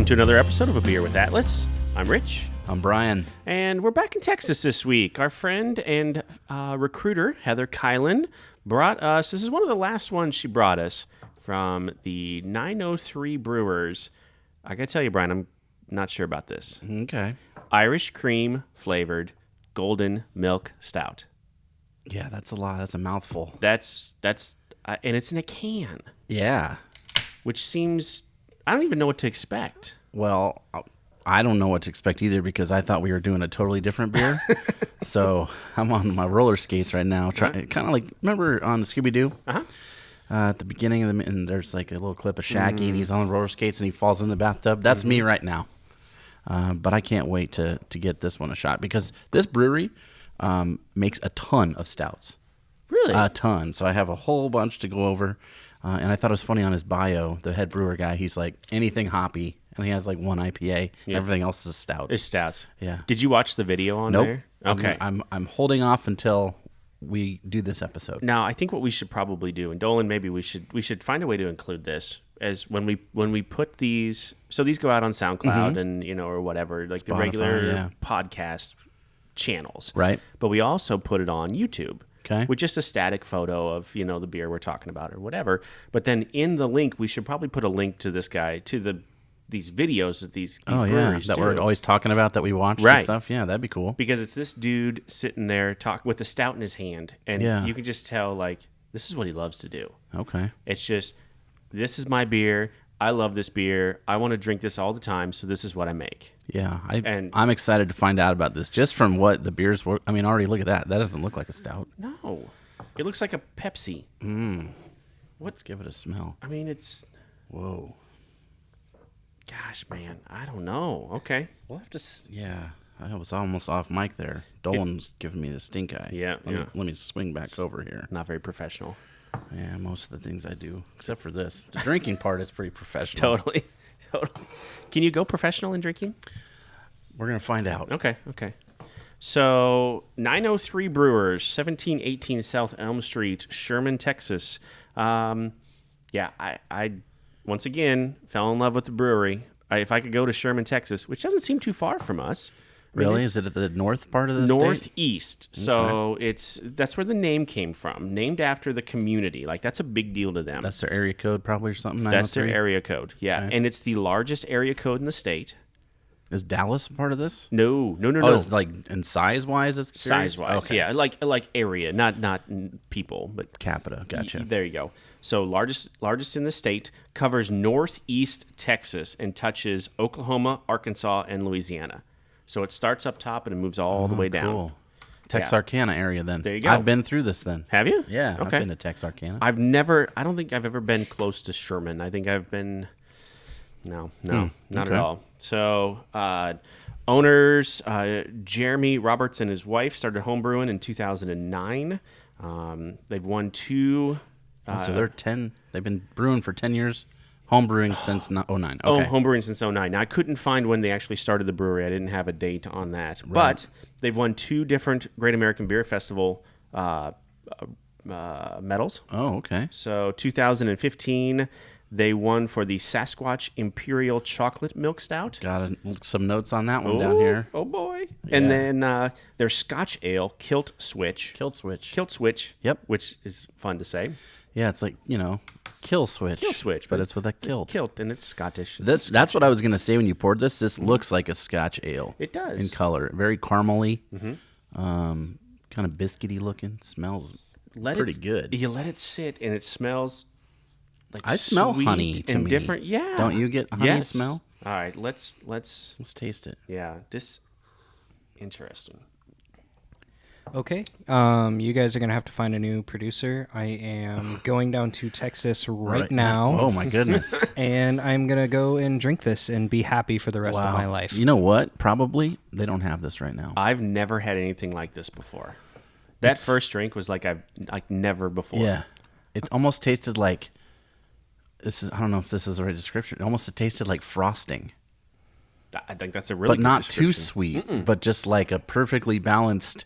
Welcome to another episode of A Beer with Atlas. I'm Rich. I'm Brian. And we're back in Texas this week. Our friend and recruiter, Heather Kylen, brought us, this is one of the last ones she brought us, from the 903 Brewers. I gotta tell you, Brian, I'm not sure about this. Okay. Irish cream flavored golden milk stout. Yeah, that's a lot. That's a mouthful. That's and it's in a can. Yeah. Which seems, I don't even know what to expect. Well, I don't know what to expect either because I thought we were doing a totally different beer. So I'm on my roller skates right now. Kind of like, remember on Scooby-Doo? Uh-huh. At the beginning of and there's like a little clip of Shaggy and he's on roller skates and he falls in the bathtub. That's me right now. But I can't wait to get this one a shot because this brewery makes a ton of stouts. Really? A ton. So I have a whole bunch to go over. And I thought it was funny on his bio, the head brewer guy, he's like, anything hoppy. And he has like one IPA. Yeah. Everything else is stouts. It's stouts. Yeah. Did you watch the video on Nope. there? Okay. I'm holding off until we do this episode. Now, I think what we should probably do, and Dolan, maybe we should find a way to include this as when we put these. So these go out on SoundCloud and or whatever, like the Spotify, regular podcast channels, Right. But we also put it on YouTube. Okay. With just a static photo of the beer we're talking about or whatever. But then in the link, we should probably put a link to this guy to these videos that these breweries that do. we're always talking about that we watch Right. and stuff. Yeah, that'd be cool. Because it's this dude sitting there with a stout in his hand, and Yeah. you can just tell like this is what he loves to do. Okay. It's just, this is my beer. I love this beer. I want to drink this all the time, so this is what I make. Yeah, And- I'm excited to find out about this just from what the beers were. I mean, already look at that. That doesn't look like a stout. No, it looks like a Pepsi. Let's give it a smell. I mean, it's, Whoa. gosh, man, I don't know. Okay. We'll have to. Yeah, I was almost off mic there. Dolan's giving me the stink eye. Yeah, Let me swing back over here. Not very professional. Yeah, most of the things I do, except for this. The drinking part is pretty professional. Totally. Can you go professional in drinking? We're gonna find out. Okay. So 903 Brewers, 1718 South Elm Street, Sherman, Texas. I once again fell in love with the brewery. If I could go to Sherman, Texas, which doesn't seem too far from us. I mean, Really? Is it at the north part of the state? northeast. So that's where the name came from, named after the community. Like that's a big deal to them. That's their area code, probably, or something. That's their 903? area code. Yeah, Okay. and it's the largest area code in the state. Is Dallas a part of this? No. Oh, it's like in size wise, it's serious? Size wise, Okay. yeah, like area, not people, but Capita. Gotcha. There you go. So largest in the state, covers northeast Texas and touches Oklahoma, Arkansas, and Louisiana. So it starts up top and it moves all the way down. Cool. Texarkana area then. There you go. I've been through this then. Have you? Yeah, Okay. I've been to Texarkana. I don't think I've ever been close to Sherman. I think I've been, not okay. at all. So owners, Jeremy Roberts and his wife started homebrewing in 2009. They've won two. So they've been brewing for 10 years, home brewing since 09. Okay. Homebrewing since 09. Now, I couldn't find when they actually started the brewery. I didn't have a date on that. Right. But they've won two different Great American Beer Festival medals. Oh, okay. So 2015, they won for the Sasquatch Imperial Chocolate Milk Stout. Got some notes on that one down here. Oh, boy. And then their Scotch Ale, Kilt Switch. Kilt switch. Kilt Switch. Yep. Which is fun to say. Yeah, it's like, kill switch. Kill Switch. But it's with a kilt. Kilt, and it's Scottish. That's what I was going to say when you poured this. This looks like a Scotch ale. It does. In color. Very caramely. Kind of biscuity looking. Smells pretty good. You let it sit, and it smells like I smell sweet honey to and me. different. Yeah. Don't you get honey Yes. smell? All right, let's taste it. yeah, this interesting. Okay. You guys are going to have to find a new producer. I am going down to Texas right now. Oh, my goodness. And I'm going to go and drink this and be happy for the rest of my life. You know what? Probably they don't have this right now. I've never had anything like this before. That first drink was like never before. Yeah. It almost tasted like I don't know if this is the right description. It almost tasted like frosting. I think that's a really but good not too description. sweet, but just like a perfectly balanced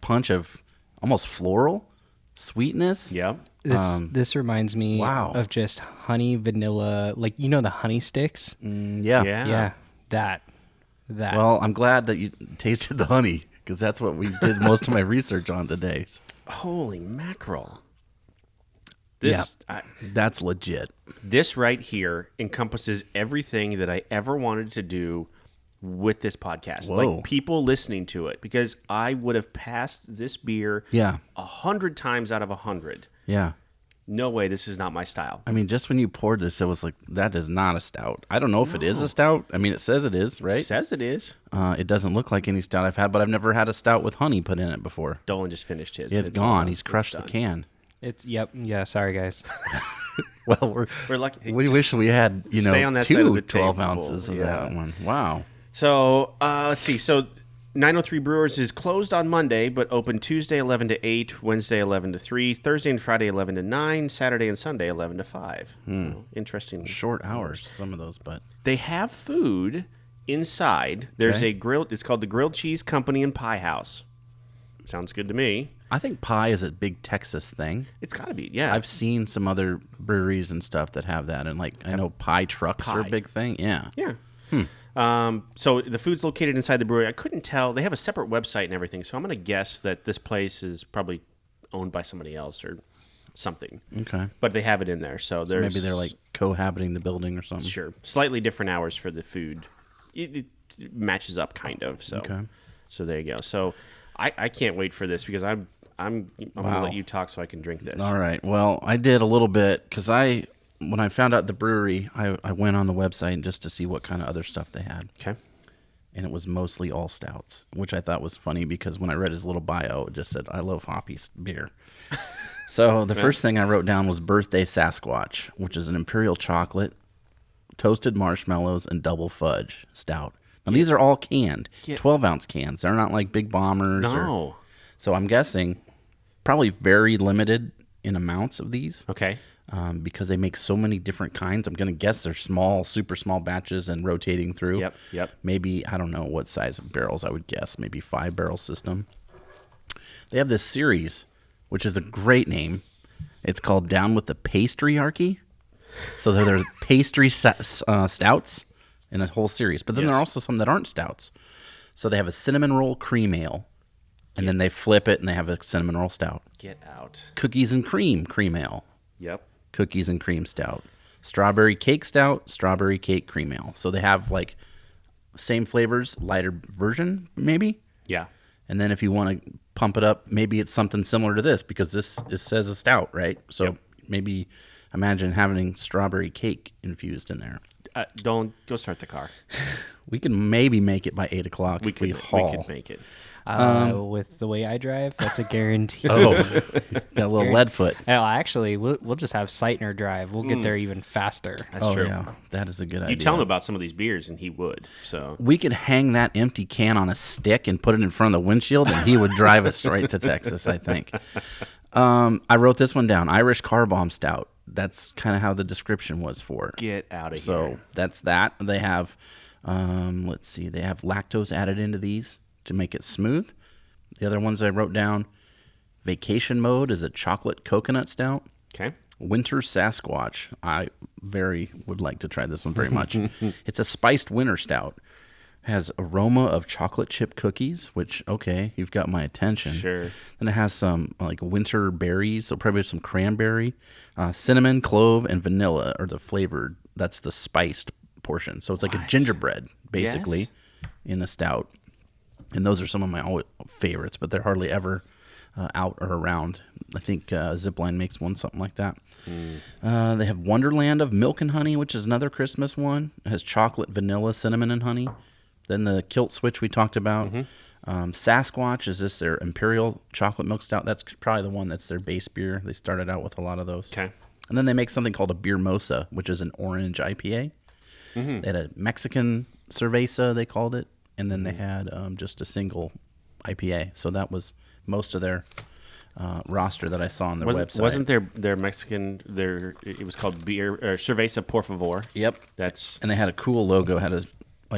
punch of almost floral sweetness. Yep. This reminds me Wow. of just honey vanilla, like the honey sticks. Yeah. Yeah, that. Well, I'm glad that you tasted the honey because that's what we did most of my research on today. Holy mackerel. This, That's legit. This right here encompasses everything that I ever wanted to do with this podcast. Whoa. Like people listening to it, because I would have passed this beer Yeah. 100 times out of 100. Yeah. No way, this is not my style. I mean, just when you poured this, it was like, that is not a stout. I don't know if it is a stout. I mean, it says it is, right? It says it is. It doesn't look like any stout I've had, but I've never had a stout with honey put in it before. Dolan just finished his. It's all gone. done. He's crushed the done. can. Yeah, sorry guys. Well, We're lucky. we Just wish we had, stay on that side of two the 12 table. ounces of Yeah. that one. Wow. So, let's see. So, 903 Brewers is closed on Monday, but open Tuesday 11 to 8, Wednesday 11 to 3, Thursday and Friday 11 to 9, Saturday and Sunday 11 to 5. Interesting. Short hours, some of those, but They have food inside. There's Okay. a grilled. It's called the Grilled Cheese Company and Pie House. Sounds good to me. I think pie is a big Texas thing. It's got to be. Yeah. I've seen some other breweries and stuff that have that, and like I know pie trucks are a Pie. big thing. Yeah. Yeah. So the food's located inside the brewery. I couldn't tell. They have a separate website and everything, so I'm going to guess that this place is probably owned by somebody else or something. Okay. But they have it in there, so there's Maybe they're like cohabiting the building or something. sure slightly different hours for the food. It matches up kind of. So Okay. So there you go. So I can't wait for this because I'm going to Wow. let you talk so I can drink this. All right. Well, I did a little bit because when I found out the brewery, I went on the website just to see what kind of other stuff they had. Okay. And it was mostly all stouts, which I thought was funny because when I read his little bio, it just said, I love hoppy beer. So the first thing I wrote down was Birthday Sasquatch, which is an Imperial chocolate, toasted marshmallows, and double fudge stout. Now, these are all canned, 12-ounce cans. They're not like big bombers. No. So I'm guessing probably very limited in amounts of these. Okay. Because they make so many different kinds. I'm going to guess they're small, super small batches and rotating through. Yep. Maybe, I don't know what size of barrels I would guess. Maybe 5-barrel system. They have this series, which is a great name. It's called Down with the Pastryarchy. So they're pastry stouts in a whole series. But then there are also some that aren't stouts. So they have a cinnamon roll cream ale. And then they flip it and they have a cinnamon roll stout. Get out. Cookies and cream ale. Yep. Cookies and cream stout, strawberry cake stout, strawberry cake cream ale. So they have like same flavors, lighter version maybe. Yeah. And then if you want to pump it up, maybe it's something similar to this because it says a stout, right? So maybe imagine having strawberry cake infused in there. Don't go start the car. We can maybe make it by 8 o'clock. We if we could haul. make it. With the way I drive, that's a guarantee. Oh, got a little lead foot. Well, actually, we'll just have Sightner drive. We'll get there even faster. That's Oh true. yeah, that is a good idea. You tell him about some of these beers, and he would. So We could hang that empty can on a stick and put it in front of the windshield, and he would drive us right to Texas, I think. I wrote this one down, Irish Car Bomb Stout. That's kind of how the description was for it. get out of So here. that's that. They have, let's see, they have lactose added into these to make it smooth. The other ones I wrote down, Vacation Mode is a chocolate coconut stout. Okay. Winter Sasquatch. I would like to try this one very much. It's a spiced winter stout. Has aroma of chocolate chip cookies, which, okay, you've got my attention. Sure. Then it has some like winter berries, so probably some cranberry, cinnamon, clove, and vanilla are the flavored. That's the spiced portion. So it's like a gingerbread, basically, in a stout. And those are some of my favorites, but they're hardly ever out or around. I think Zipline makes one, something like that. They have Wonderland of Milk and Honey, which is another Christmas one. It has chocolate, vanilla, cinnamon, and honey. Then the Kilt Switch we talked about. Sasquatch is this their Imperial chocolate milk stout. That's probably the one that's their base beer. They started out with a lot of those. Okay. And then they make something called a Beer Mosa, which is an orange IPA. They had a Mexican Cerveza, they called it. And then they had just a single IPA. So that was most of their roster that I saw on their website. Wasn't their Mexican? It was called beer or Cerveza Por Favor. Yep. That's And they had a cool logo. It had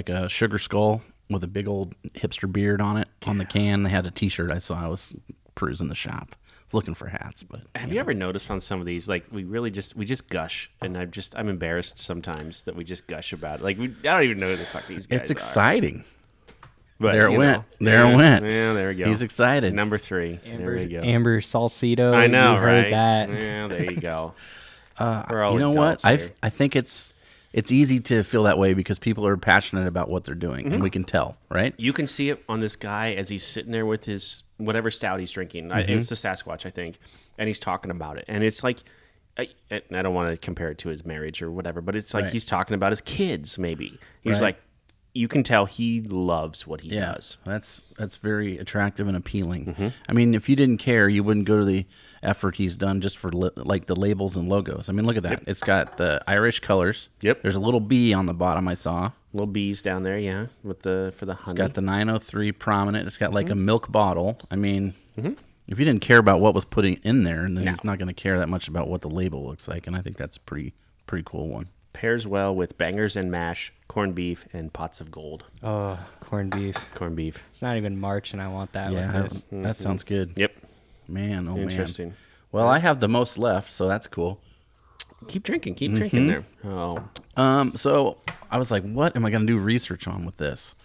a sugar skull with a big old hipster beard on it on the can. They had a T-shirt I saw. I was perusing the shop. looking for hats. But Have you ever noticed on some of these, like we just gush, and I'm embarrassed sometimes that we just gush about it. Like I don't even know who the fuck these guys it's are. exciting. But, There it you went. know, There it went. Yeah, there we go. He's excited. Number 3. There we go. Amber Salcedo. I know, you heard right? that. Yeah, there you go. We're all You know what? adults here. I think it's easy to feel that way because people are passionate about what they're doing, and we can tell, right? You can see it on this guy as he's sitting there with his whatever stout he's drinking. It's the Sasquatch, I think, and he's talking about it. And it's like, I don't want to compare it to his marriage or whatever, but it's like Right. he's talking about his kids. Maybe he's Right. like, you can tell he loves what he does. That's very attractive and appealing. I mean, if you didn't care, you wouldn't go to the effort he's done just for like the labels and logos. I mean, look at that. Yep. It's got the Irish colors. Yep. There's a little bee on the bottom I saw. Little bees down there, yeah, for the honey. It's got the 903 prominent. It's got like a milk bottle. I mean, if you didn't care about what was putting in there, then he's not going to care that much about what the label looks like. And I think that's a pretty cool one. Pairs well with bangers and mash, corned beef, and pots of gold. Oh, corned beef. Corned beef. It's not even March, and I want that Yeah, like this. that sounds good. Yep. Man, oh Interesting. man. Well, I have the most left, so that's cool. Keep drinking there. Oh, So I was like, what am I going to do research on with this?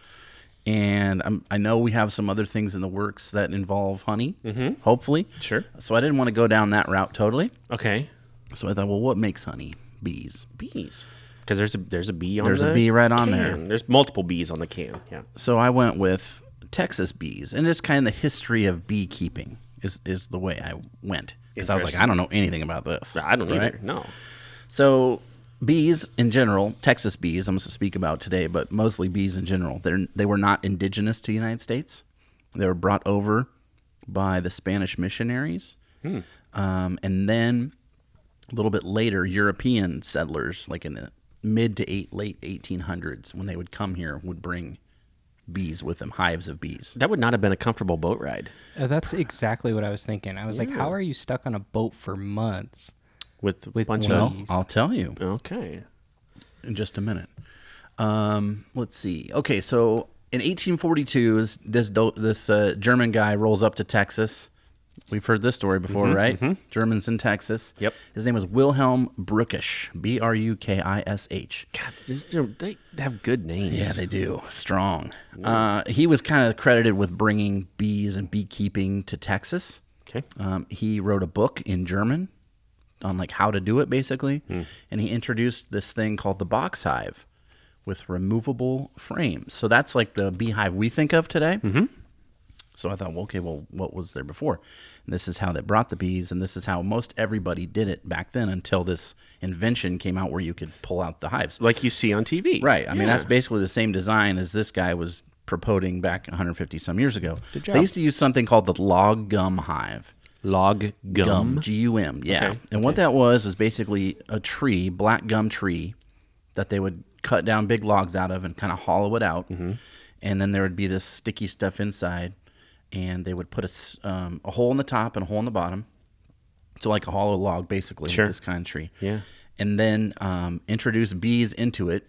And I know we have some other things in the works that involve honey, hopefully. Sure. So I didn't want to go down that route totally. okay. So I thought, well, what makes honey? Bees. Bees. Because there's a bee on There's the a bee right on can. there. There's multiple bees on the can. Yeah. So I went with Texas bees, and just kind of the history of beekeeping is the way I went. Because I was like, I don't know anything about this. I don't right? either. No. So bees in general, Texas bees, I'm going to speak about today, but mostly bees in general, they were not indigenous to the United States. They were brought over by the Spanish missionaries. And then a little bit later, European settlers, like in the mid to late 1800s, when they would come here, would bring bees with them, hives of bees. That would not have been a comfortable boat ride That's exactly what I was thinking. I was like, how are you stuck on a boat for months? with a With bunch well, of. bees. I'll tell you Okay. in just a minute. Let's see. Okay, so in 1842, this German guy rolls up to Texas. We've heard this story before, right? Germans in Texas. Yep. His name was Wilhelm Brukish, Brukish. God, they have good names. Yeah, they do. Strong. He was kind of credited with bringing bees and beekeeping to Texas. Okay. He wrote a book in German on like how to do it, basically, and he introduced this thing called the box hive with removable frames. So that's like the beehive we think of today. So I thought, well, okay, well, what was there before? And this is how they brought the bees, and this is how most everybody did it back then until this invention came out where you could pull out the hives. Like you see on TV. Right. I mean, Yeah. that's basically the same design as this guy was proposing back 150 some years ago. Good job. They used to use something called the log gum hive. Log gum. G-U-M, yeah. Okay, And what that was is basically a tree, black gum tree, that they would cut down big logs out of and kind of hollow it out. And then there would be this sticky stuff inside, and they would put a hole in the top and a hole in the bottom. So like a hollow log, basically, Sure. with this kind of tree. Yeah. And then introduce bees into it,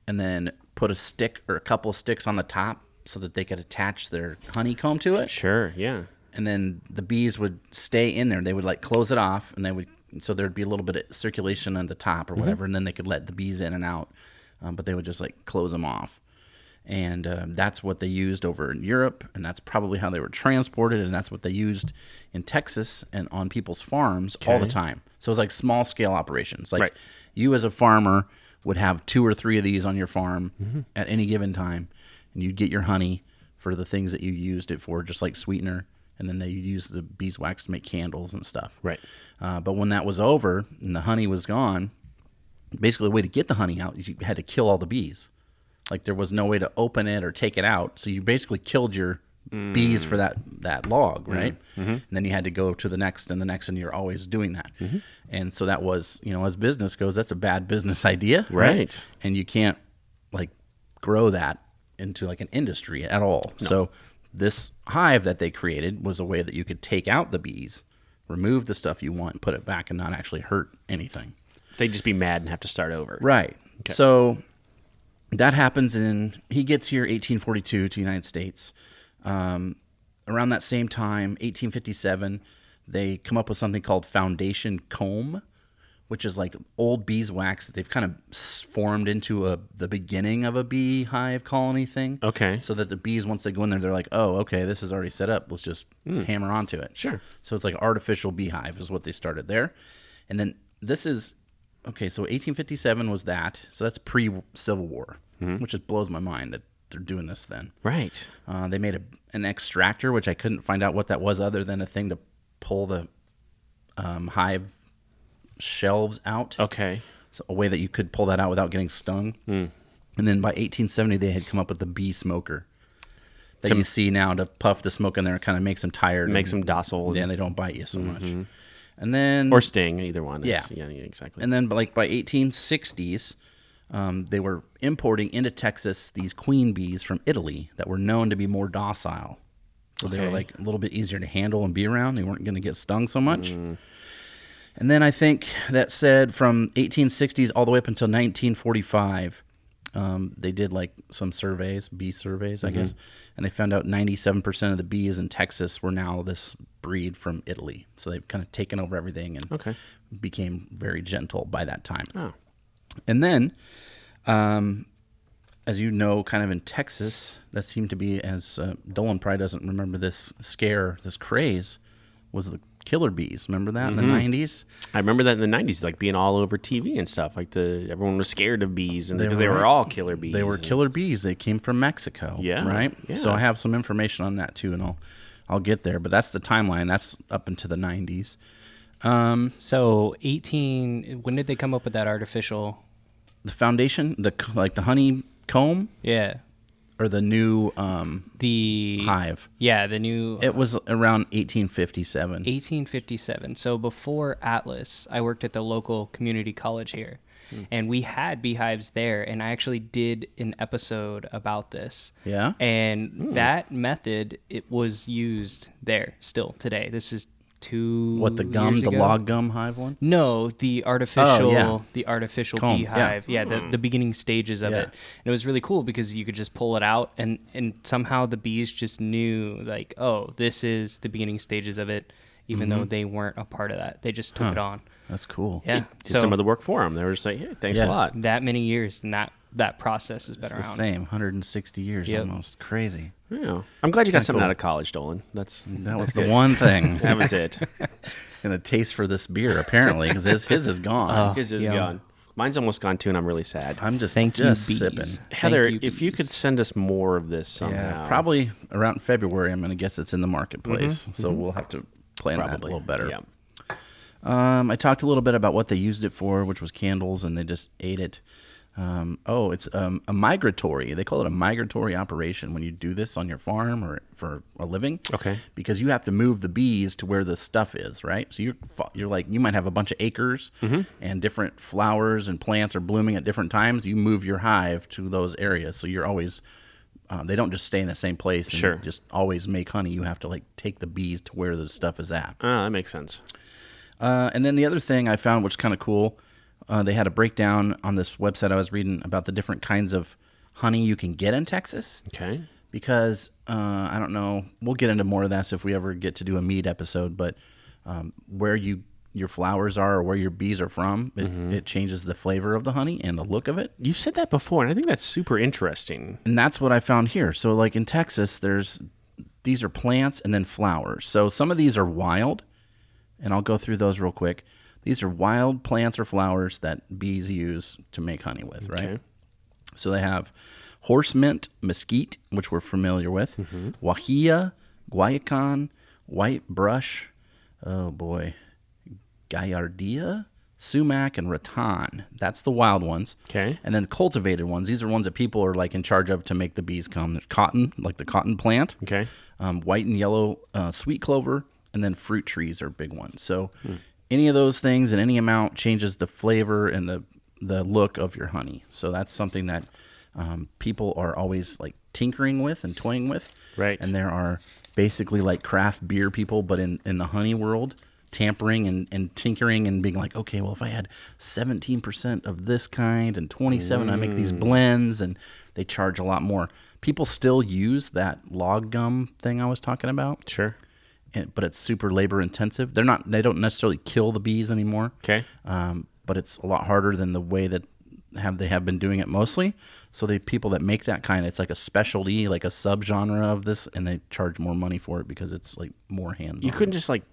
and then put a stick or a couple of sticks on the top so that they could attach their honeycomb to it. Sure. Yeah. And then the bees would stay in there. They would like close it off, and they would, so there'd be a little bit of circulation on the top or whatever, and then they could let the bees in and out. But they would just like close them off. And that's what they used over in Europe, and that's probably how they were transported, and that's what they used in Texas and on people's farms all the time. So it was like small scale operations. Like Right. you as a farmer would have 2 or 3 of these on your farm at any given time, and you'd get your honey for the things that you used it for, just like sweetener, and then they use the beeswax to make candles and stuff. Right. But when that was over and the honey was gone, basically the way to get the honey out is you had to kill all the bees. Like there was no way to open it or take it out. So you basically killed your bees for that log, right? And then you had to go to the next and the next, and you're always doing that. And so that was, as business goes, that's a bad business idea. Right. And you can't like grow that into like an industry at all. So this hive that they created was a way that you could take out the bees, remove the stuff you want, put it back, and not actually hurt anything. They'd just be mad and have to start over. Right. So that happens he gets here 1842 to the United States. Around that same time, 1857, they come up with something called foundation comb, which is like old beeswax that they've kind of formed into the beginning of a beehive colony thing. Okay. So that the bees, once they go in there, they're like, oh, okay, this is already set up. Let's just hammer onto it. Sure. So it's like artificial beehive is what they started there. And then this is, okay, so 1857 was that. So that's pre-Civil War, which just blows my mind that they're doing this then. Right. They made an extractor, which I couldn't find out what that was other than a thing to pull the hive shelves out. Okay. So a way that you could pull that out without getting stung. And then by 1870, they had come up with the bee smoker that you see now to puff the smoke in there. It kind of makes them tired. Makes them docile. Yeah, they don't bite you so much. And then... Or sting, either one. Yeah. Yeah, exactly. And then like by 1860s, they were importing into Texas these queen bees from Italy that were known to be more docile. So they were like a little bit easier to handle and be around. They weren't going to get stung so much. And then I think that said from 1860s all the way up until 1945, they did like some surveys, bee surveys, I guess, and they found out 97% of the bees in Texas were now this breed from Italy. So they've kind of taken over everything and became very gentle by that time. Oh. And then, as you know, kind of in Texas, that seemed to be, as Dolan probably doesn't remember this scare, this craze, was the killer bees. Remember that in the 90s? I remember that in the 90s, like being all over TV and stuff. Like everyone was scared of bees, and because they were all killer bees. They were killer bees. They came from Mexico. Yeah. Right? Yeah. So I have some information on that too, and I'll get there. But that's the timeline. That's up into the 90s. So 18. When did they come up with that artificial? The foundation, the honey comb, Yeah. or the new The hive. Yeah, the new. It was around 1857. 1857. So before Atlas, I worked at the local community college here, and we had beehives there. And I actually did an episode about this. Yeah? And that method, it was used there still today. This is 2 What, the gum, years the ago. log gum hive one? No, the artificial, yeah. Comb, yeah. beehive. Yeah, the beginning stages of Yeah. it. And it was really cool because you could just pull it out, and somehow the bees just knew, like, oh, this is the beginning stages of it, even though they weren't a part of that. They just took it on. That's cool. Yeah. Did some of the work for them. They were just like, hey, thanks a Yeah. lot. that many years, and that process has been It's around. the same, 160 years Yep. almost. Crazy. Yeah. I'm glad you got something cool. out of college, Dolan. That was the one thing. That was it. And a taste for this beer, apparently, because his is gone. His is yeah. gone. Mine's almost gone too, and I'm really sad. I'm just Thank you, bees. sipping. Heather, Thank you, if you could bees. send us more of this somehow. Yeah, probably around February. I'm going to guess it's in the marketplace, so we'll have to plan that a Probably. little better. Yeah. I talked a little bit about what they used it for, which was candles, and they just ate it. It's a migratory. They call it a migratory operation when you do this on your farm or for a living. Okay. Because you have to move the bees to where the stuff is, right? So you're like, you might have a bunch of acres and different flowers and plants are blooming at different times. You move your hive to those areas. So you're always, they don't just stay in the same place and Sure. just always make honey. You have to like take the bees to where the stuff is at. That makes sense. And then the other thing I found, which is kind of cool, they had a breakdown on this website I was reading about the different kinds of honey you can get in Texas. Okay. Because, I don't know, we'll get into more of that if we ever get to do a mead episode, but where your flowers are or where your bees are from, it changes the flavor of the honey and the look of it. You've said that before, and I think that's super interesting. And that's what I found here. So like in Texas, these are plants and then flowers. So some of these are wild, and I'll go through those real quick. These are wild plants or flowers that bees use to make honey with, right? Okay. So they have horse mint, mesquite, which we're familiar with, wahia, guayacán, white brush, oh boy, gallardia, sumac, and rattan. That's the wild ones. Okay. And then cultivated ones. These are ones that people are like in charge of to make the bees come. There's cotton, like the cotton plant. Okay. White and yellow sweet clover, and then fruit trees are big ones. So any of those things in any amount changes the flavor and the look of your honey. So that's something that people are always like tinkering with and toying with. Right. And there are basically like craft beer people, but in the honey world, tampering and tinkering and being like, okay, well, if I had 17% of this kind and 27, I make these blends, and they charge a lot more. People still use that log gum thing I was talking about. Sure. but it's super labor intensive. They don't necessarily kill the bees anymore. Okay. But it's a lot harder than the way that they have been doing it mostly. So the people that make that kind, it's like a specialty, like a subgenre of this, and they charge more money for it because it's like more hands-on. You couldn't just like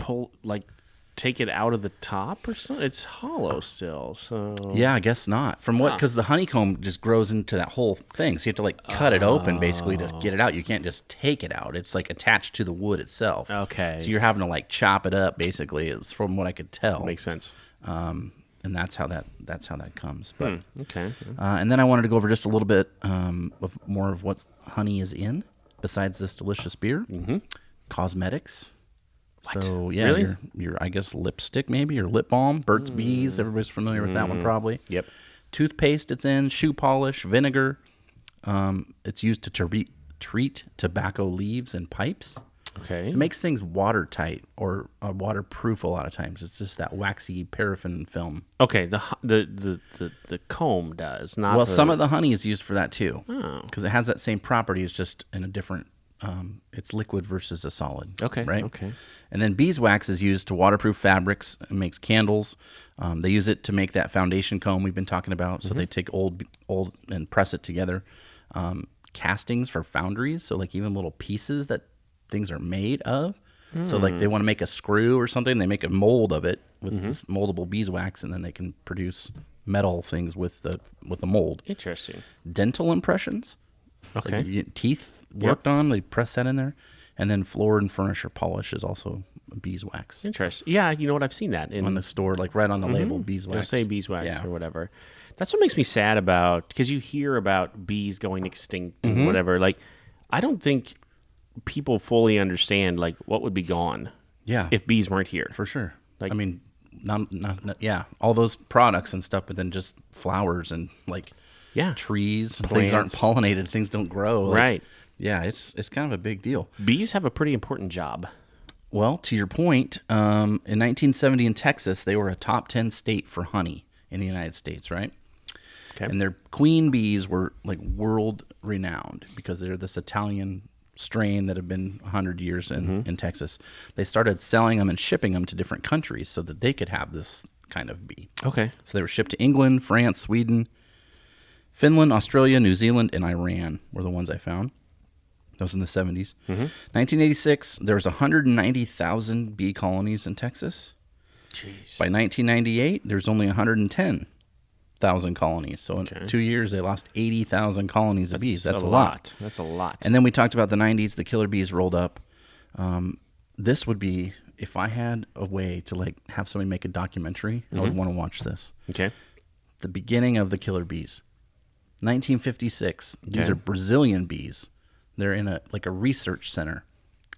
take it out of the top or something? It's hollow still, so... Yeah, I guess not. Because the honeycomb just grows into that whole thing, so you have to like cut it open basically to get it out. You can't just take it out. It's like attached to the wood itself. Okay. So you're having to like chop it up basically. It's from what I could tell. Makes sense. And that's how that comes. But Okay. and then I wanted to go over just a little bit of more of what honey is in besides this delicious beer. Mm-hmm. Cosmetics. What? So yeah, Really? your I guess lipstick maybe, or lip balm, Burt's Bees. Everybody's familiar with that one probably. Yep. Toothpaste it's in, shoe polish, vinegar. It's used to treat tobacco leaves and pipes. Okay. It makes things watertight or waterproof a lot of times. It's just that waxy paraffin film. Okay. The comb does not. Well, some of the honey is used for that too, Oh. because it has that same property. It's just in a different. It's liquid versus a solid. Okay. Right. Okay. And then beeswax is used to waterproof fabrics. It makes candles. They use it to make that foundation comb we've been talking about. So they take old and press it together. Castings for foundries. So like even little pieces that things are made of. So like they want to make a screw or something. They make a mold of it with this moldable beeswax, and then they can produce metal things with the mold. Interesting. Dental impressions. So Okay. you get teeth worked on. They press that in there. And then floor and furniture polish is also beeswax. Interesting. Yeah, you know what? I've seen that On the store, like right on the label, beeswax. It'll say beeswax Yeah. or whatever. That's what makes me sad about, because you hear about bees going extinct and whatever. Like, I don't think people fully understand like what would be gone Yeah, if bees weren't here. for sure. Like- I mean, not yeah, all those products and stuff, but then just flowers and like Yeah. trees. Things aren't Plants. pollinated. Things don't grow. Like, Right. Yeah, it's kind of a big deal. Bees have a pretty important job. Well, to your point, in 1970 in Texas, they were a top 10 state for honey in the United States, right? Okay. And their queen bees were like world renowned because they're this Italian strain that have been 100 years in Texas. They started selling them and shipping them to different countries so that they could have this kind of bee. Okay. So they were shipped to England, France, Sweden, Finland, Australia, New Zealand, and Iran were the ones I found. Those in the 70s. 1986, there was 190,000 bee colonies in Texas. Jeez. By 1998, there's only 110,000 colonies. So in 2 years, they lost 80,000 colonies of bees. That's a lot. That's a lot. And then we talked about the 90s, the killer bees rolled up. This would be, if I had a way to like have somebody make a documentary, I would want to watch this. Okay. The beginning of the killer bees. 1956. These Okay. are Brazilian bees. They're in a research center,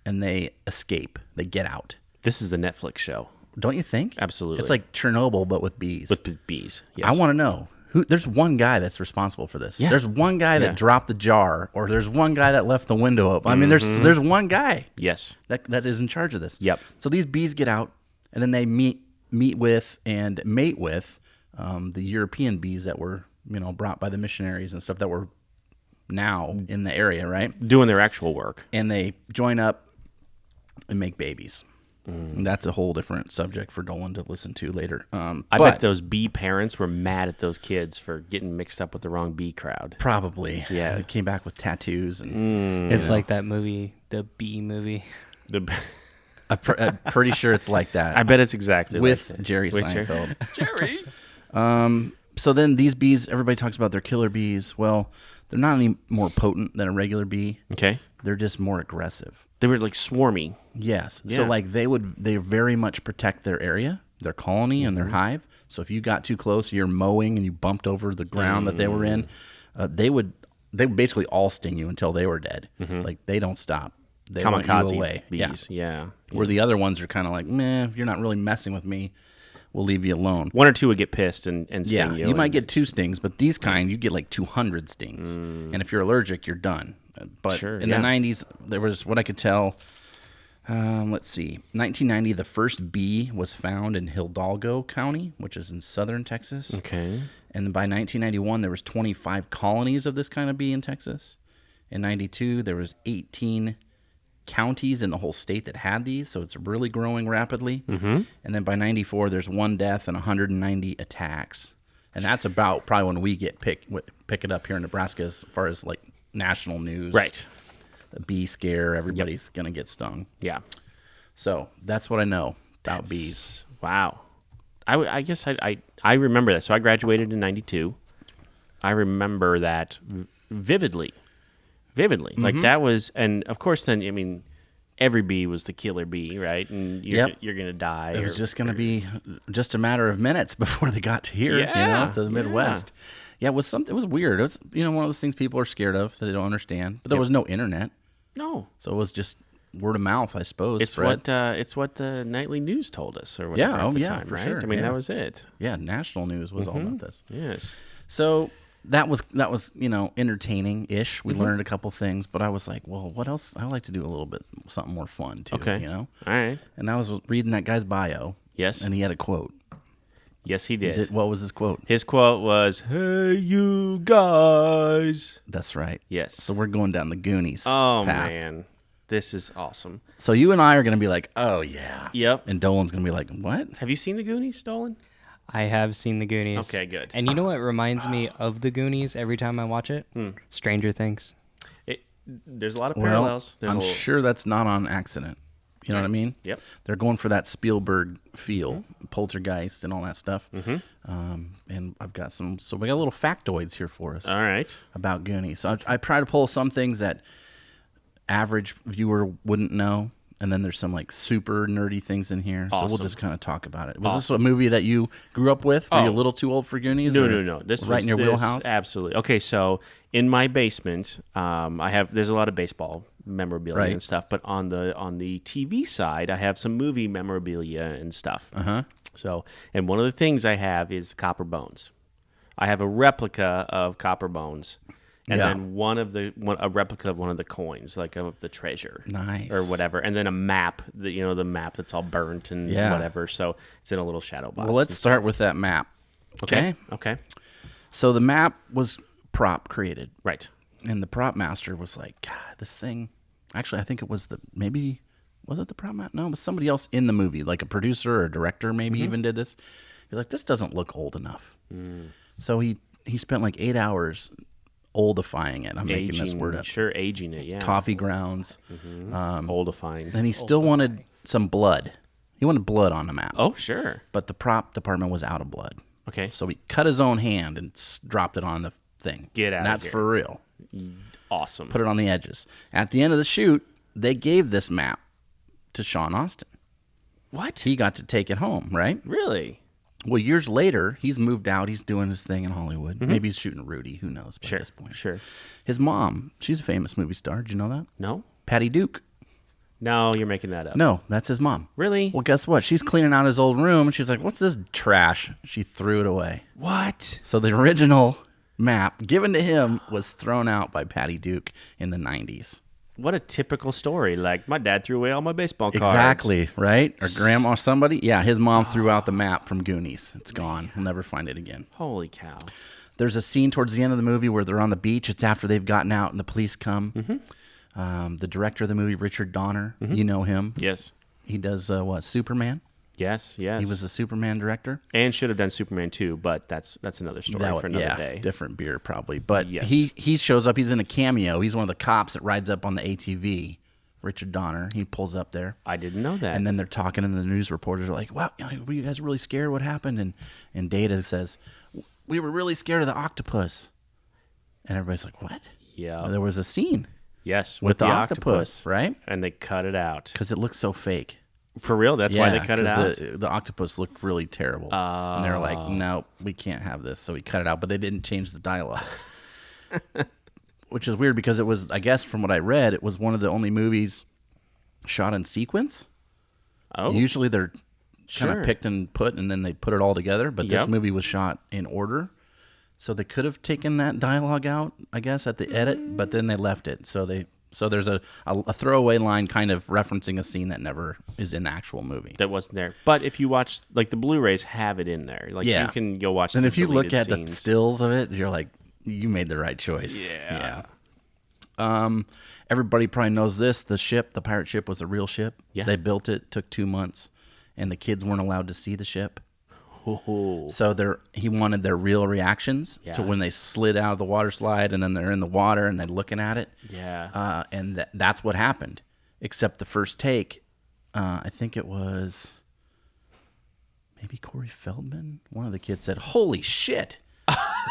and they escape. They get out. This is the Netflix show. Don't you think? Absolutely. It's like Chernobyl, but with bees. With bees. Yes. I want to know who. There's one guy that's responsible for this. Yeah. There's one guy Yeah. that dropped the jar, or there's one guy that left the window open. I mean, there's one guy Yes. that is in charge of this. Yep. So these bees get out, and then they meet with and mate with the European bees that were brought by the missionaries and stuff that were now in the area, right? Doing their actual work. And they join up and make babies. And that's a whole different subject for Dolan to listen to later. I bet those bee parents were mad at those kids for getting mixed up with the wrong bee crowd. probably, Yeah. they came back with tattoos, and It's like that movie, the Bee movie. I'm pretty sure it's like that. I bet it's exactly with like that. Jerry With Seinfeld. Jerry. So then these bees, everybody talks about their killer bees. Well, they're not any more potent than a regular bee. Okay. They're just more aggressive. They were like swarmy. Yes. So Yeah. like they very much protect their area, their colony, and their hive. So if you got too close, you're mowing and you bumped over the ground that they were in, they would basically all sting you until they were dead. Like they don't stop. They want you Kamikaze away. bees. Yeah. Where the other ones are kind of like, meh, if you're not really messing with me, we'll leave you alone. One or two would get pissed and sting Yeah, you. you might and- get 2 stings, but these kind, you get like 200 stings. And if you're allergic, you're done. But Sure, in yeah. the 90s, there was, what I could tell, let's see, 1990, the first bee was found in Hidalgo County, which is in southern Texas. Okay. And by 1991, there was 25 colonies of this kind of bee in Texas. In 92, there was 18 counties in the whole state that had these, so it's really growing rapidly. Mm-hmm. And then by 94, there's 1 death and 190 attacks. And that's about probably when we get pick it up here in Nebraska as far as like national news. Right. The bee scare, everybody's going to get stung. Yeah. So that's what I know about bees. Wow. I guess I remember that. So I graduated in 92. I remember that vividly. Mm-hmm. Like that was, and of course then, I mean, every bee was the killer bee, right? And you're going to die. It was just going to be just a matter of minutes before they got to here, to the Midwest. Yeah, it was something. It was weird. It was, one of those things people are scared of that they don't understand. But there was no internet. No. So it was just word of mouth, I suppose. It's what the nightly news told us, or whatever. At the time, for right? sure. I mean, that was it. Yeah, national news was all about this. Yes. So that was entertaining-ish. We learned a couple things, but I was like, well, what else? I like to do a little bit something more fun too. Okay. All right. And I was reading that guy's bio. Yes. And he had a quote. Yes, he did. What was his quote? His quote was, "Hey, you guys." That's right. Yes. So we're going down the Goonies Oh, path. man. This is awesome. So you and I are going to be like, oh, yeah. Yep. And Dolan's going to be like, what? Have you seen the Goonies, Dolan? I have seen the Goonies. Okay, good. And you know what reminds me of the Goonies every time I watch it? Stranger Things. There's a lot of parallels. Well, I'm sure that's not on accident. You know what I mean? Yep. They're going for that Spielberg feel, Poltergeist and all that stuff. Mm-hmm. And I've got so we got little factoids here for us. All right. About Goonies. So I try to pull some things that average viewer wouldn't know. And then there's some like super nerdy things in here. Awesome. So we'll just kind of talk about it. Was this a movie that you grew up with? Were you a little too old for Goonies? No. This right was in your wheelhouse? Absolutely. Okay, so in my basement, there's a lot of baseball memorabilia and stuff, but on the TV side, I have some movie memorabilia and stuff. Uh-huh. So, and one of the things I have is copper bones. I have a replica of copper bones. And then a replica of one of the coins, like of the treasure, nice, or whatever, and then a map, the map that's all burnt and whatever. So it's in a little shadow box. Well, let's start with that map. Okay. So the map was prop created, right? And the prop master was like, God, this thing. Actually, I think it was was it the prop master? No, it was somebody else in the movie, like a producer or a director, maybe even did this. He's like, this doesn't look old enough. So he spent like 8 hours oldifying it. I'm making this word up. Sure, aging it, yeah. Coffee grounds. Oldifying. And he still wanted some blood. He wanted blood on the map. Oh, sure. But the prop department was out of blood. Okay. So he cut his own hand and dropped it on the thing. Get out and that's of here. for real. Awesome. Put it on the edges. At the end of the shoot, they gave this map to Sean Austin. What? He got to take it home, right? Really? Well, years later, he's moved out. He's doing his thing in Hollywood. Maybe he's shooting Rudy. Who knows by this point. Sure. His mom, she's a famous movie star. Did you know that? No? Patty Duke. No, you're making that up. No, that's his mom. Really? Well, guess what? She's cleaning out his old room, and she's like, what's this trash? She threw it away. What? So the original map given to him was thrown out by Patty Duke in the 90s. What a typical story. Like, my dad threw away all my baseball cards. Exactly, right? Or grandma or somebody. Yeah, his mom threw out the map from Goonies. It's gone. We'll never find it again. Holy cow. There's a scene towards the end of the movie where they're on the beach. It's after they've gotten out and the police come. The director of the movie, Richard Donner, you know him. Yes. He does, Superman? Yes. He was the Superman director. And should have done Superman 2, but that's another story for another day. Different beer probably. But Yes. he shows up. He's in a cameo. He's one of the cops that rides up on the ATV. Richard Donner. He pulls up there. I didn't know that. And then they're talking, and the news reporters are like, wow, were you guys really scared? What happened? And Data says, we were really scared of the octopus. And everybody's like, what? Yeah. There was a scene. Yes, with the octopus, right? And they cut it out. Because it looks so fake. For real? That's why they cut it out? The octopus looked really terrible. And they're like, no, we can't have this. So we cut it out. But they didn't change the dialogue. Which is weird because it was, I guess from what I read, it was one of the only movies shot in sequence. Oh. Usually they're kind Sure. of picked and put, and then they put it all together. But this Yep. movie was shot in order. So they could have taken that dialogue out, I guess, at the edit, but then they left it. So there's a throwaway line kind of referencing a scene that never is in the actual movie. That wasn't there. But if you watch, like, the Blu-rays have it in there. Like, Yeah. you can go watch And the if you look deleted at the scenes. stills of it, you're like, you made the right choice. Yeah. Everybody probably knows this. The pirate ship was a real ship. Yeah. They built it, took 2 months, and the kids weren't allowed to see the ship. Oh. So he wanted their real reactions to when they slid out of the water slide, and then they're in the water and they're looking at it. Yeah. And that's what happened. Except the first take, I think it was maybe Corey Feldman. One of the kids said, "Holy shit."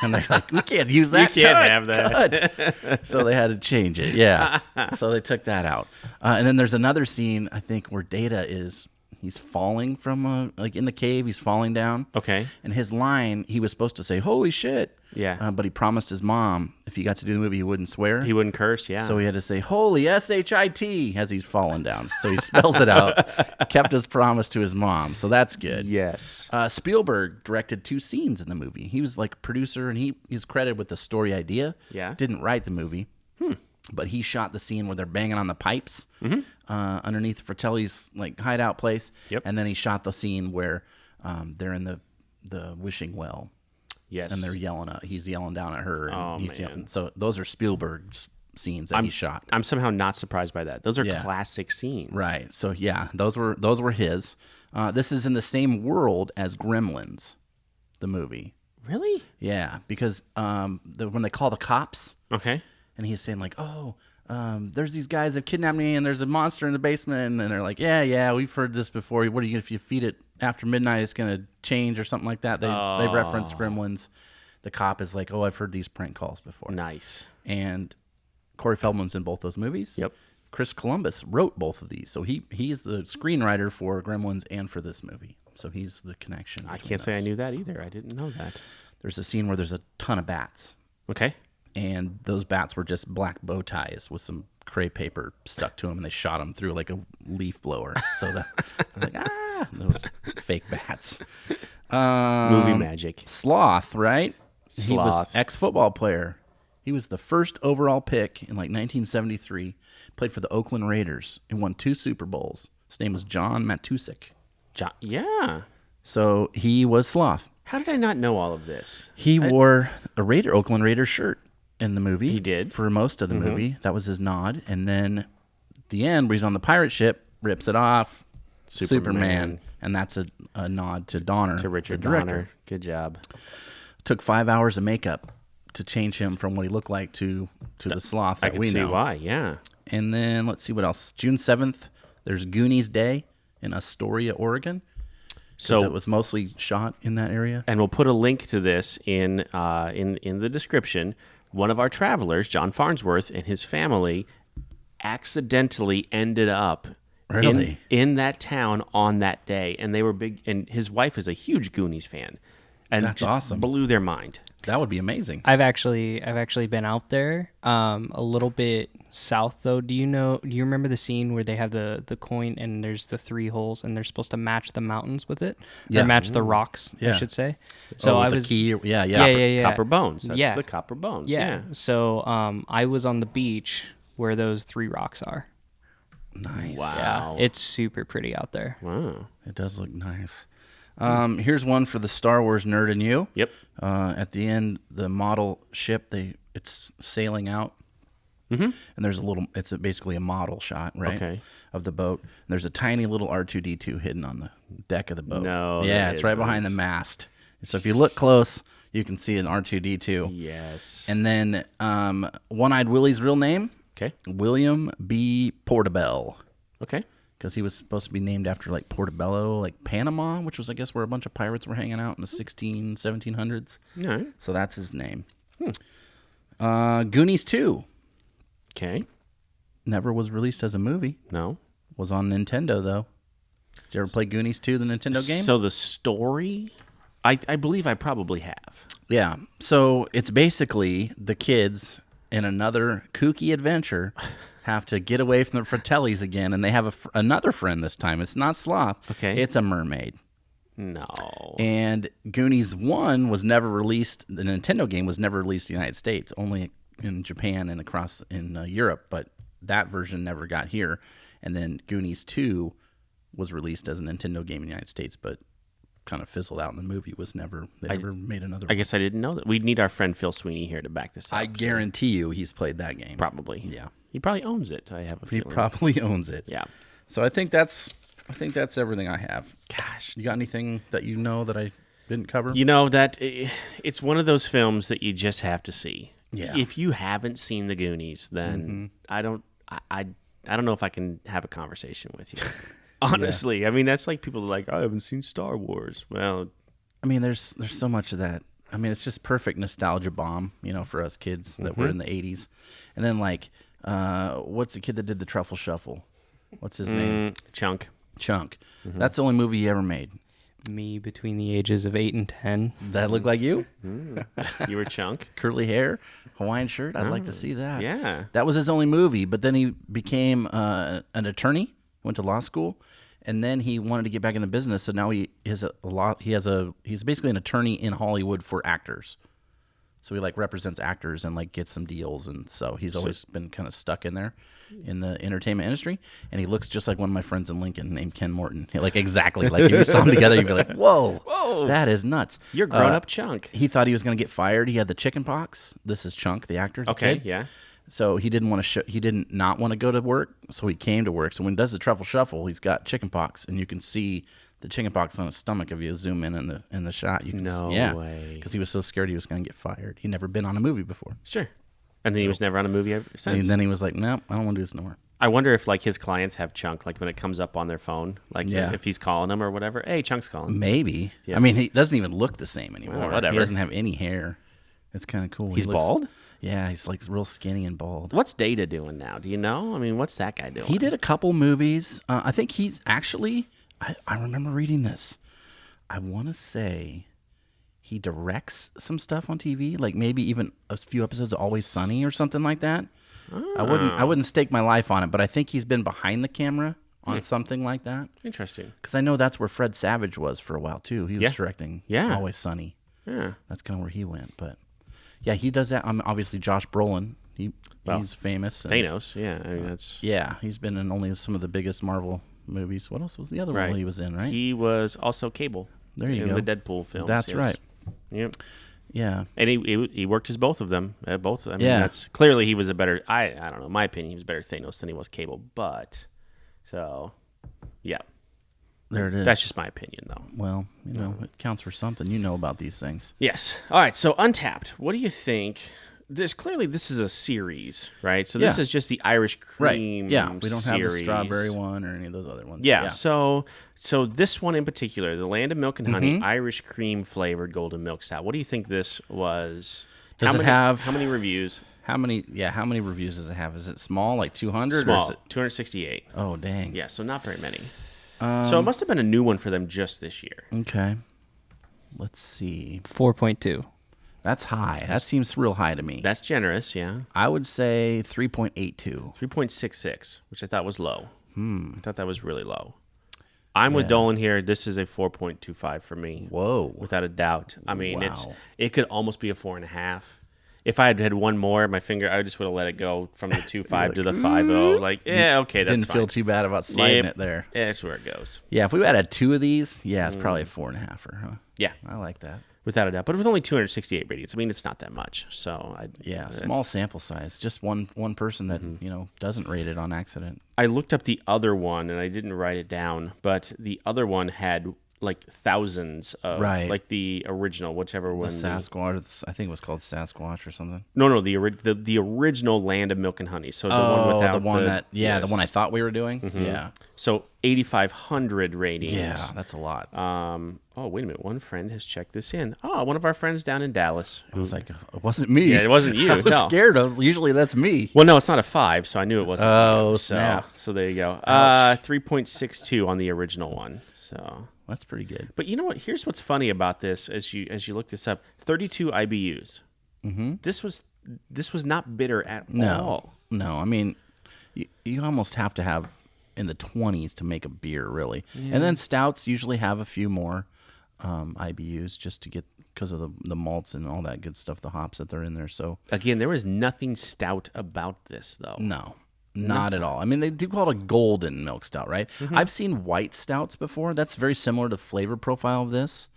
And they're like, "We can't use that. You can't have that." Cut. So they had to change it. Yeah. So they took that out. And then there's another scene, I think, where he's falling from like in the cave. He's falling down. Okay. And his line, he was supposed to say, "Holy shit." Yeah. But he promised his mom if he got to do the movie, he wouldn't swear. He wouldn't curse, yeah. So he had to say, "Holy S-H-I-T" as he's falling down. So he spells it out, kept his promise to his mom. So that's good. Yes. Spielberg directed 2 scenes in the movie. He was like producer, and he's credited with the story idea. Yeah. Didn't write the movie. But he shot the scene where they're banging on the pipes underneath Fratelli's like hideout place. Yep. And then he shot the scene where they're in the wishing well. Yes. And he's yelling down at her. And man. yelling. So those are Spielberg's scenes that he shot. I'm somehow not surprised by that. Those are Yeah. classic scenes. Right. So yeah, those were his. This is in the same world as Gremlins, the movie. Really? Yeah, because when they call the cops, Okay. and he's saying like, "Oh, there's these guys that kidnapped me, and there's a monster in the basement," and they're like, "Yeah, we've heard this before. What are you if you feed it after midnight? It's gonna change or something like that." They've referenced Gremlins. The cop is like, "Oh, I've heard these prank calls before." Nice. And Corey Feldman's in both those movies. Yep. Chris Columbus wrote both of these, so he's the screenwriter for Gremlins and for this movie. So he's the connection. I between can't say I those. knew that either. I didn't know that. There's a scene where there's a ton of bats, Okay. and those bats were just black bow ties with some crepe paper stuck to them, and they shot them through like a leaf blower. So I'm like, those fake bats. Movie magic. Sloth, right? He was Sloth. ex-football player. He was the first overall pick in like 1973. Played for the Oakland Raiders and won 2 Super Bowls. His name was John Matusik. Yeah. So he was Sloth. How did I not know all of this? He wore a Oakland Raiders shirt in the movie. He did. For most of the movie. That was his nod. And then at the end, where he's on the pirate ship, rips it off. Superman. And that's a nod to Donner. To Richard the director. Donner. Good job. Took 5 hours of makeup to change him from what he looked like to the Sloth that I can we see know. why, yeah. And then let's see what else. June 7th, there's Goonies Day in Astoria, Oregon. So it was mostly shot in that area. And we'll put a link to this in the description. One of our travelers, John Farnsworth, and his family accidentally ended up Really? in that town on that day, and they were big. And his wife is a huge Goonies fan, and That's just awesome. blew their mind. That would be amazing. I've actually been out there, a little bit south though. Do you remember the scene where they have the coin and there's the 3 holes and they're supposed to match the mountains with it, Yeah. or match the rocks, Yeah. I should say. So with I the was key. Yeah. yeah. Copper bones. That's Yeah. the copper bones. Yeah. So I was on the beach where those 3 rocks are. Nice. Wow. It's super pretty out there. Wow. It does look nice. Here's one for the Star Wars nerd in you. Yep. At the end, the model ship, it's sailing out. Mm-hmm. And there's it's basically a model shot, right? Okay. Of the boat. And there's a tiny little R2-D2 hidden on the deck of the boat. No, Yeah, there it's right behind the isn't. mast. So if you look close, you can see an R2-D2. Yes. And then One-Eyed Willie's real name, Okay. William B. Portobello. Okay. Because he was supposed to be named after like Portobello, like Panama, which was, I guess, where a bunch of pirates were hanging out in the 1700s. All right. So that's his name. Goonies 2 Okay. never was released as a movie. No. Was on Nintendo, though. Did you ever play Goonies 2, the Nintendo game? So the story, I believe I probably have. Yeah. So it's basically the kids in another kooky adventure have to get away from the Fratellis again, and they have another friend this time. It's not Sloth. Okay. It's a mermaid. No. And Goonies 1 was never released. The Nintendo game was never released in the United States, only in Japan and across in Europe. But that version never got here. And then Goonies 2 was released as a Nintendo game in the United States, but kind of fizzled out in the movie. They never made another I one. guess I didn't know that. We'd need our friend Phil Sweeney here to back this up. I guarantee you he's played that game. Probably. Yeah. He probably owns it, I have a He feeling. probably owns it. Yeah. So I think that's everything I have. Gosh. You got anything that you know that I didn't cover? You know, it's one of those films that you just have to see. Yeah. If you haven't seen the Goonies, then I don't know if I can have a conversation with you. Honestly. I mean, that's like people are like, I haven't seen Star Wars. Well, I mean, there's so much of that. I mean, it's just perfect nostalgia bomb, for us kids that were in the 80s. And then, like, what's the kid that did the Truffle Shuffle? What's his name? Chunk. That's the only movie he ever made. Me between the ages of 8 and 10. That look like you? You were Chunk? Curly hair, Hawaiian shirt. I'd like to see that. Yeah. That was his only movie, but then he became an attorney, went to law school, and then he wanted to get back in the business. So now he's basically an attorney in Hollywood for actors. So he like represents actors and like gets some deals, and so he's always been kind of stuck in there in the entertainment industry. And he looks just like one of my friends in Lincoln named Ken Morton. Like exactly like if you saw him together, you'd be like, "Whoa, that is nuts." You're grown up Chunk. He thought he was going to get fired. He had the chicken pox. This is Chunk, the actor. The Okay, kid. yeah. So he didn't want to. He didn't not want to go to work. So he came to work. So when he does the Truffle Shuffle, he's got chicken pox, and you can see the chicken pox on his stomach. If you zoom in the shot, you can No see, yeah, way. because he was so scared he was going to get fired. He'd never been on a movie before. Sure. And then he was never on a movie ever since. And then he was like, "No, I don't want to do this no more." I wonder if like his clients have Chunk, like when it comes up on their phone, like Yeah. if he's calling them or whatever. Hey, Chunk's calling. Maybe. Yes. I mean, he doesn't even look the same anymore. Oh, whatever. He doesn't have any hair. It's kind of cool. He's bald? Yeah, he's like real skinny and bald. What's Data doing now? Do you know? I mean, what's that guy doing? He did a couple movies. I think he's actually. I remember reading this. I want to say he directs some stuff on TV, like maybe even a few episodes of Always Sunny or something like that. I wouldn't stake my life on it, but I think he's been behind the camera on something like that. Interesting. Because I know that's where Fred Savage was for a while too. He was directing Always Sunny. Yeah. That's kind of where he went. But yeah, he does that. Obviously, Josh Brolin. He's famous. Thanos. Yeah. I mean, that's. Yeah, he's been in only some of the biggest Marvel movies. What else was the other one he was in, right? He was also Cable. There you in go. the Deadpool films. That's yes. right. Yep. Yeah. And he worked as both of them. Both. I mean, Yeah. that's clearly he was a better. I don't know. In my opinion, he was better Thanos than he was Cable. But so, yeah. There it is. That's just my opinion, though. Well, it counts for something. You know about these things. Yes. All right. So Untapped. What do you think? This is a series, right? So this is just the Irish cream. Yeah. We don't have the series. strawberry one or any of those other ones. Yeah. So this one in particular, the Land of Milk and Honey Mm-hmm. Irish cream flavored golden milk stout. What do you think this was? Does it have how many reviews? How many reviews does it have? Is it small, like 200? Or is Small. it, 268. oh, dang. Yeah. So not very many. So it must have been a new one for them just this year. Okay. Let's see. 4.2. That's high. That seems real high to me. That's generous. Yeah. I would say 3.82. 3.66, which I thought was low. I thought that was really low. I'm with Dolan here. This is a 4.25 for me. Whoa. Without a doubt. I mean, Wow. it could almost be a 4.5. If I had one more, my finger, I just would have let it go from the 2.5 to the 5.0. Like, yeah, okay, that's Didn't fine. feel too bad about sliding it there. Yeah, that's where it goes. Yeah, if we had 2 of these, it's probably a 4.5, huh? Yeah, I like that. without a doubt. But with only 268 ratings, I mean, it's not that much. So Small sample size. Just one person that doesn't rate it on accident. I looked up the other one, and I didn't write it down, but the other one had like thousands of like the original, whichever one. The Sasquatch, I think it was called Sasquatch or something. No, the original Land of Milk and Honey. So the one without the one yes. the one I thought we were doing. Yeah. So 8,500 ratings. Yeah, that's a lot. Oh, wait a minute. One friend has checked this in. Oh, one of our friends down in Dallas. I was like, it wasn't me. Yeah, it wasn't you. I was no. scared. Usually that's me. Well, no, it's not a 5, so I knew it wasn't. Oh, you. snap. So there you go. 3.62 on the original one. So That's pretty good. But you know what? Here's what's funny about this as you look this up. 32 IBUs. Mm-hmm. This was not bitter at all. No, I mean, you almost have to have in the 20s to make a beer, really. Yeah. And then stouts usually have a few more IBUs just to get because of the malts and all that good stuff, the hops that they're in there. So again, there was nothing stout about this, though. No, Not at all. I mean, they do call it a golden milk stout, right? I've seen white stouts before. That's very similar to the flavor profile of this.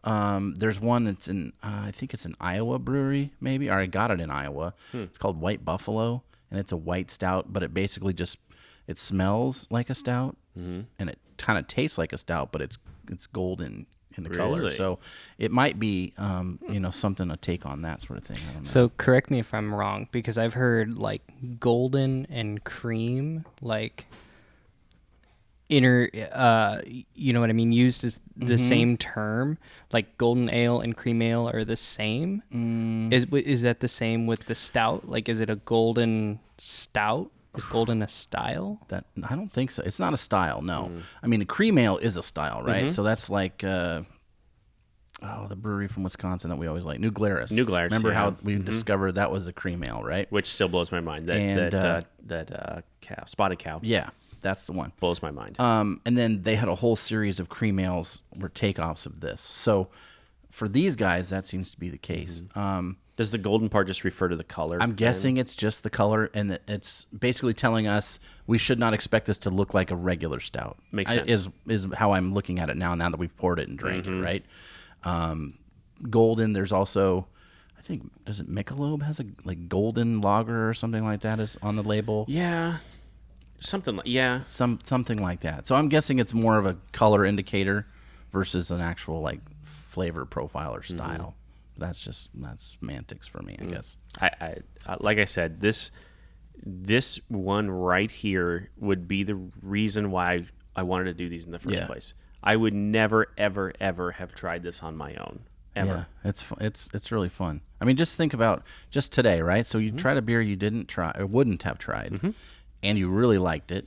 There's one that's in, I think it's an Iowa brewery, maybe, or I got it in Iowa. It's called White Buffalo, and it's a white stout, but it basically just, it smells like a stout, and it kind of tastes like a stout, but it's golden in the color. Really? So it might be, something to take on that sort of thing. I don't know. So correct me if I'm wrong, because I've heard like golden and cream, like you know what I mean, used as the same term. Like golden ale and cream ale are the same. Is that the same with the stout? Like, is it a golden stout? Is golden a style? That I don't think so. It's not a style, no. I mean, the cream ale is a style, right? So that's like, the brewery from Wisconsin that we always like, New Glarus. Remember how we discovered that was a cream ale, right? Which still blows my mind. That cow, spotted cow. Yeah, that's the one. Blows my mind. And then they had a whole series of cream ales were takeoffs of this. So for these guys, that seems to be the case. Does the golden part just refer to the color? I'm guessing it's just the color, and it's basically telling us we should not expect this to look like a regular stout. Makes sense. Is how I'm looking at it now that we've poured it and drank it, right? Golden, there's also, I think, does it Michelob has a like golden lager or something like that is on the label? Yeah. Something like, Something like that. So I'm guessing it's more of a color indicator versus an actual like flavor profile or style. That's semantics for me, I guess. I like I said, this one right here would be the reason why I wanted to do these in the first place. I would never, ever, ever have tried this on my own. Ever. Yeah, it's really fun. I mean, just think about just today, right? So you tried a beer you didn't try or wouldn't have tried, and you really liked it,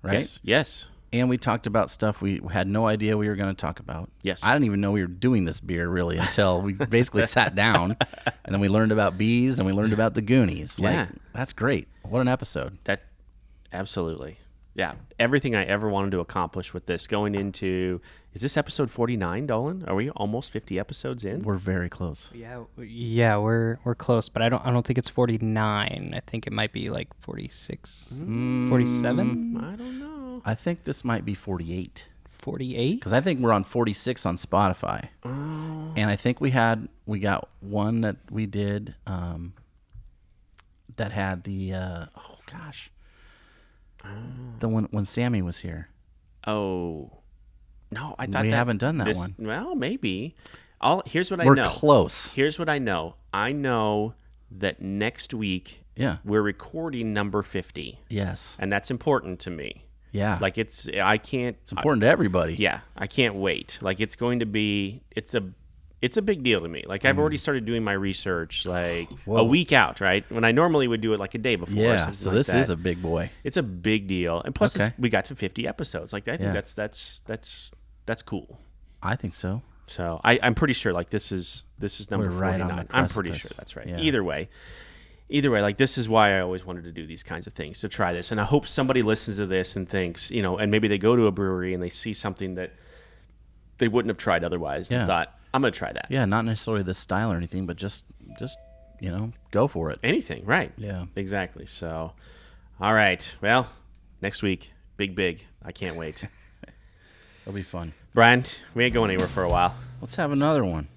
right? Yes. And we talked about stuff we had no idea we were going to talk about. Yes. I didn't even know we were doing this beer really until we basically sat down, and then we learned about bees and we learned about the Goonies. Yeah. Like, that's great. What an episode. Absolutely. Yeah. Everything I ever wanted to accomplish with this going into, is this episode 49, Dolan? Are we almost 50 episodes in? We're very close. Yeah, we're close, but I don't think it's 49. I think it might be like 46, 47, I don't know. I think this might be 48. 48. Because I think we're on 46 on Spotify. Oh. And I think we got one that we did that had the, the one when Sammy was here. Oh. No, I thought we haven't done that one. Well, maybe. Here's what I We're know. close. Here's what I know. I know that next week we're recording number 50. Yes. And that's important to me. Yeah. Like it's important to everybody. Yeah. I can't wait. Like it's going to be, it's a big deal to me. Like I've already started doing my research like a week out, right? When I normally would do it like a day before. Yeah. Or something So like this that. is a big boy. It's a big deal. And plus Okay. we got to 50 episodes. Like I think Yeah. that's cool. I think so. So I'm pretty sure like this is number We're right 49. on the I'm pretty precipice. sure that's right. Yeah. Either way, like this is why I always wanted to do these kinds of things, to try this. And I hope somebody listens to this and thinks, and maybe they go to a brewery and they see something that they wouldn't have tried otherwise and thought, I'm going to try that. Yeah, not necessarily the style or anything, but just go for it. Anything, right. Yeah. Exactly. So, all right. Well, next week, big. I can't wait. It'll be fun. Brian, we ain't going anywhere for a while. Let's have another one.